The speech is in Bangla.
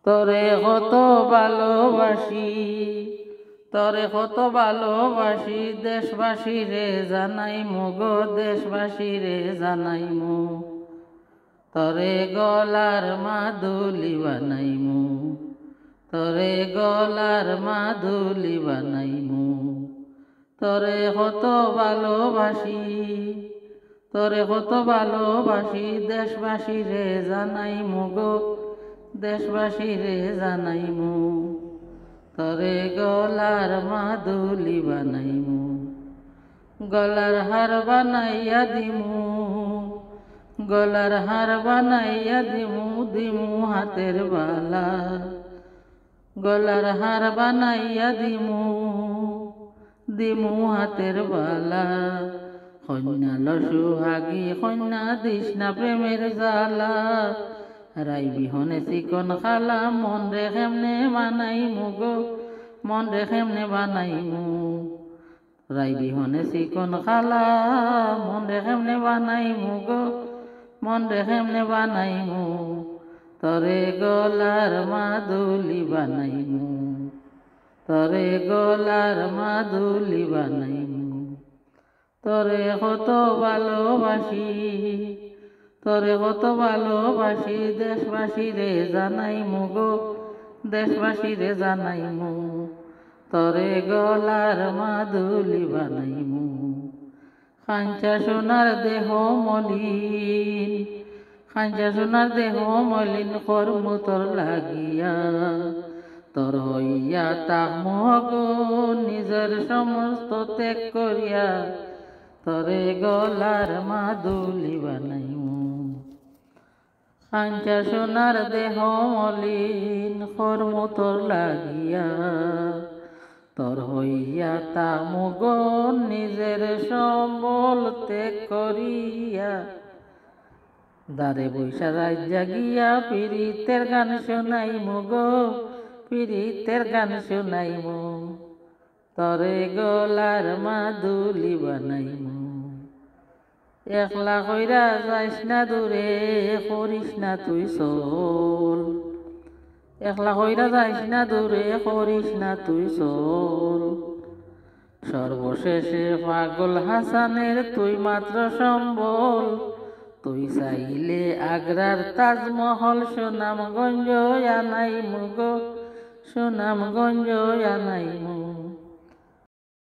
তরে কত ভালোবাসি, তরে কত ভালোবাসি, দেশবাসী রে জানাই গো, দেশবাসী রে জানাইমু। তরে গলার মাদুলি বানাইমু, তরে গলার মাদুলি বানাইমু। তরে কত ভালোবাসি, তরে কত ভালোবাসি, দেশবাসী রে জানাইমু গো, দেশবাসী রে জানাইমু। তরে গলার মাদুলি বানাইমু, গলার হার বানাইয়া দিমু, গলার হার বানাইয়া দিমু, দিমু হাতের বালা, গলার হার বানাইয়া দিমু, দিমু হাতের বালা। কন্যা লসুহাগি কন্যা দিস না প্রেমের জ্বালা, রাই বিহনে চিকন খালা, মন রে কেমনে বানাইমু গো, মন রে কেমনে বানাইমু। রাই বিহনে চিকন খালা, মন রে কেমনে বানাইমু গো, মন রে কেমনে বানাইমু। তরে গলার মাদুলি বানাইমু, তরে গলার মাদুলি বানাইমু। তরে কত ভালোবাসি, তরে কত ভালোবাসি, দেশবাসী রে জানাইমু গো, দেশবাসী রে জানাইমু। তরে গলার মাদুলি বানাইমু। খাঞ্চা সোনার দেহ মলিন, খাঞ্চা সোনার দেহ মলিন, করমু তোর লাগিয়া। তোর হইয়া তাক মগ নিজের সমস্ত ত্যাগ করিয়া, তরে গলার মাদুলি বানাইমু। খাঞ্চা সোনার দেহ মলিন, করমু তোর লাগিয়া। তোর হইয়া তা মুগ নিজের সম্বল ত্যাগ করিয়া, দারে বৈশা রাত জাগিয়া পীড়িতের গান শোনাইমু গো, পীড়িতের গান শোনাইমু। তরে গলার মাদুলি বানাইমু। একলা কইরা যাইস না দূরে, করিস না তুই চল, একলা কইরা যাইস না দূরে, করিস না তুই চল। সর্বশেষে পাগল হাসানের তুই মাত্র সম্বল, তুই চাইলে আগ্রার তাজমহল, সুনামগঞ্জ আনাইমু গো, সুনামগঞ্জ আনাইমু।